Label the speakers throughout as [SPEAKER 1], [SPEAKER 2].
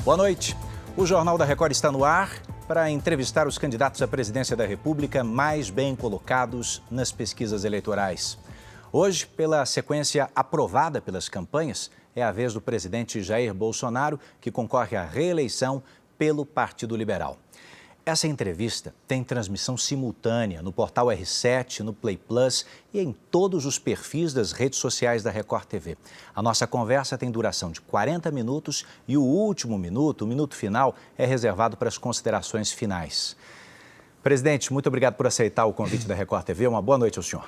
[SPEAKER 1] Boa noite. O Jornal da Record está no ar para entrevistar os candidatos à presidência da República mais bem colocados nas pesquisas eleitorais. Hoje, pela sequência aprovada pelas campanhas, é a vez do presidente Jair Bolsonaro, que concorre à reeleição pelo Partido Liberal. Essa entrevista tem transmissão simultânea no portal R7, no Play Plus e em todos os perfis das redes sociais da Record TV. A nossa conversa tem duração de 40 minutos e o último minuto, o minuto final, é reservado para as considerações finais. Presidente, muito obrigado por aceitar o convite da Record TV. Uma boa noite ao senhor.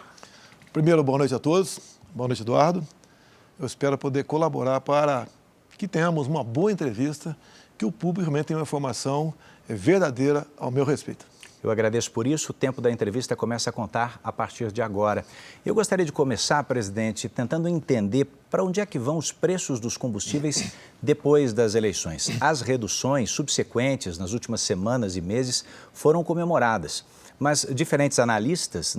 [SPEAKER 2] Primeiro, boa noite a todos. Boa noite, Eduardo. Eu espero poder colaborar para que tenhamos uma boa entrevista, que o público realmente tenha uma informação verdadeira ao meu respeito.
[SPEAKER 1] Eu agradeço por isso. O tempo da entrevista começa a contar a partir de agora. Eu gostaria de começar, presidente, tentando entender para onde é que vão os preços dos combustíveis depois das eleições. As reduções subsequentes nas últimas semanas e meses foram comemoradas. Mas diferentes analistas,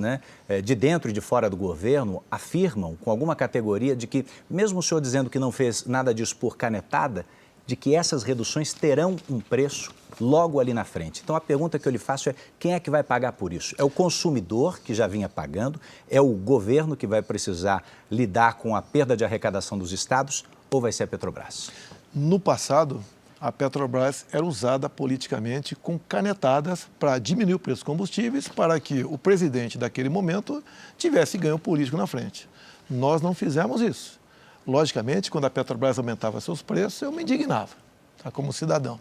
[SPEAKER 1] de dentro e de fora do governo, afirmam com alguma categoria de que, mesmo o senhor dizendo que não fez nada disso por canetada, de que essas reduções terão um preço logo ali na frente. Então, a pergunta que eu lhe faço é: quem é que vai pagar por isso? É o consumidor, que já vinha pagando? É o governo, que vai precisar lidar com a perda de arrecadação dos estados? Ou vai ser a Petrobras?
[SPEAKER 2] No passado, a Petrobras era usada politicamente com canetadas para diminuir o preço dos combustíveis, para que o presidente daquele momento tivesse ganho político na frente. Nós não fizemos isso. Logicamente, quando a Petrobras aumentava seus preços, eu me indignava, como cidadão.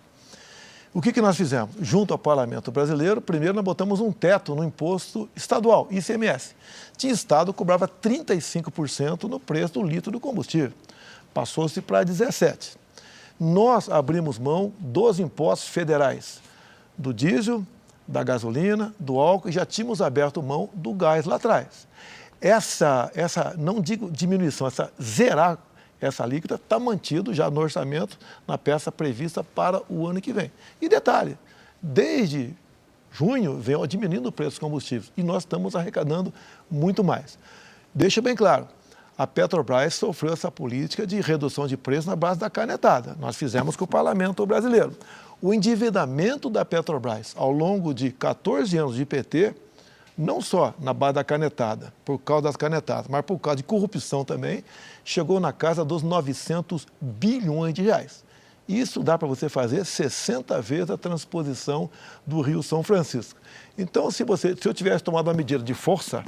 [SPEAKER 2] O que nós fizemos? Junto ao Parlamento Brasileiro, primeiro nós botamos um teto no imposto estadual, ICMS. Tinha estado que cobrava 35% no preço do litro do combustível. Passou-se para 17%. Nós abrimos mão dos impostos federais, do diesel, da gasolina, do álcool, e já tínhamos aberto mão do gás lá atrás. Essa não digo diminuição, zerar essa alíquota está mantido já no orçamento, na peça prevista para o ano que vem. E detalhe, desde junho vem diminuindo o preço dos combustíveis e nós estamos arrecadando muito mais. Deixa bem claro, a Petrobras sofreu essa política de redução de preço na base da canetada. Nós fizemos com o Parlamento Brasileiro. O endividamento da Petrobras ao longo de 14 anos de PT, não só na base da canetada, por causa das canetadas, mas por causa de corrupção também, chegou na casa dos 900 bilhões de reais. Isso dá para você fazer 60 vezes a transposição do Rio São Francisco. Então, se eu tivesse tomado uma medida de força,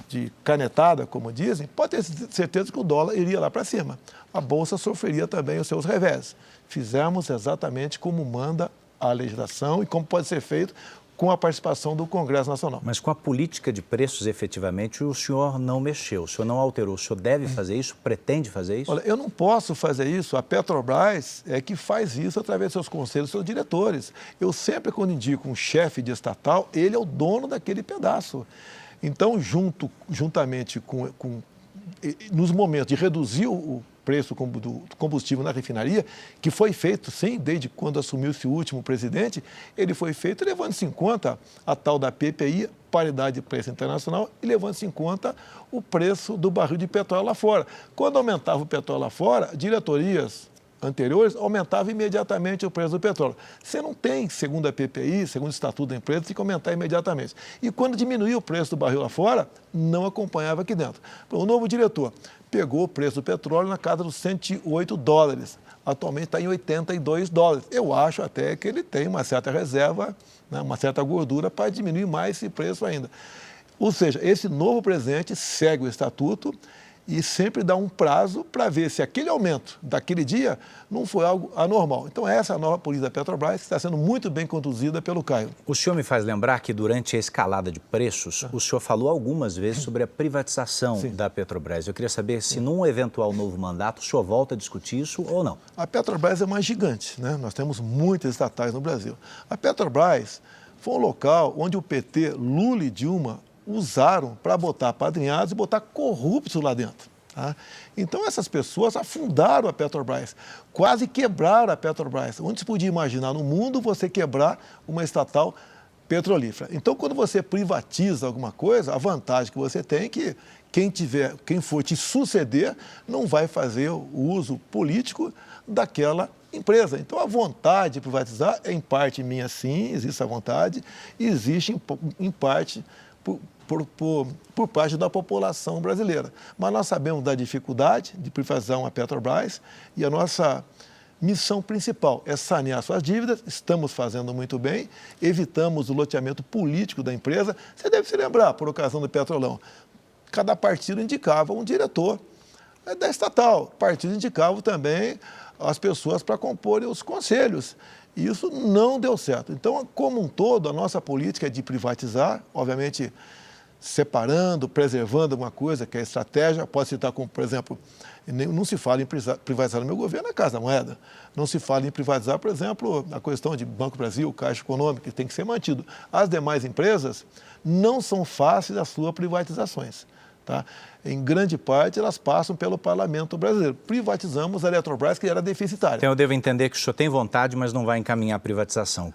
[SPEAKER 2] de canetada, como dizem, pode ter certeza que o dólar iria lá para cima. A Bolsa sofreria também os seus revés. Fizemos exatamente como manda a legislação e como pode ser feito com a participação do Congresso Nacional.
[SPEAKER 1] Mas com a política de preços, efetivamente, o senhor não mexeu, o senhor não alterou. O senhor deve fazer isso? Pretende fazer isso?
[SPEAKER 2] Olha, eu não posso fazer isso. A Petrobras é que faz isso através dos seus conselhos, dos seus diretores. Eu sempre, quando indico um chefe de estatal, ele é o dono daquele pedaço. Então, juntamente nos momentos de reduzir o preço do combustível na refinaria, que foi feito, sim, desde quando assumiu-se o último presidente, ele foi feito levando-se em conta a tal da PPI, paridade de preço internacional, e levando-se em conta o preço do barril de petróleo lá fora. Quando aumentava o petróleo lá fora, diretorias anteriores aumentavam imediatamente o preço do petróleo. Você não tem, segundo a PPI, segundo o Estatuto da Empresa, tem que aumentar imediatamente. E quando diminuía o preço do barril lá fora, não acompanhava aqui dentro. O novo diretor pegou o preço do petróleo na casa dos 108 dólares. Atualmente está em 82 dólares. Eu acho até que ele tem uma certa reserva, uma certa gordura para diminuir mais esse preço ainda. Ou seja, esse novo presidente segue o Estatuto e sempre dá um prazo para ver se aquele aumento daquele dia não foi algo anormal. Então, essa é a nova política da Petrobras, que está sendo muito bem conduzida pelo Caio.
[SPEAKER 1] O senhor me faz lembrar que durante a escalada de preços, o senhor falou algumas vezes sobre a privatização da Petrobras. Eu queria saber se num eventual novo mandato o senhor volta a discutir isso ou não.
[SPEAKER 2] A Petrobras é uma gigante, né? Nós temos muitas estatais no Brasil. A Petrobras foi um local onde o PT, Lula e Dilma usaram para botar apadrinhados e botar corruptos lá dentro. Tá? Então, essas pessoas afundaram a Petrobras, quase quebraram a Petrobras. Onde se podia imaginar no mundo você quebrar uma estatal petrolífera. Então, quando você privatiza alguma coisa, a vantagem que você tem é que quem for te suceder não vai fazer o uso político daquela empresa. Então, a vontade de privatizar é, em parte, minha, sim, existe a vontade, e existe, em parte, por parte da população brasileira. Mas nós sabemos da dificuldade de privatizar uma Petrobras e a nossa missão principal é sanear suas dívidas, estamos fazendo muito bem, evitamos o loteamento político da empresa. Você deve se lembrar, por ocasião do Petrolão, cada partido indicava um diretor da estatal, o partido indicava também as pessoas para comporem os conselhos. E isso não deu certo. Então, como um todo, a nossa política é de privatizar, obviamente separando, preservando alguma coisa, que é a estratégia. Pode citar como, por exemplo, não se fala em privatizar no meu governo a Casa da Moeda. Não se fala em privatizar, por exemplo, a questão de Banco Brasil, Caixa Econômica, que tem que ser mantido. As demais empresas não são fáceis as suas privatizações. Tá? Em grande parte, elas passam pelo parlamento brasileiro. Privatizamos a Eletrobras, que era deficitária.
[SPEAKER 1] Então, eu devo entender que o senhor tem vontade, mas não vai encaminhar a privatização.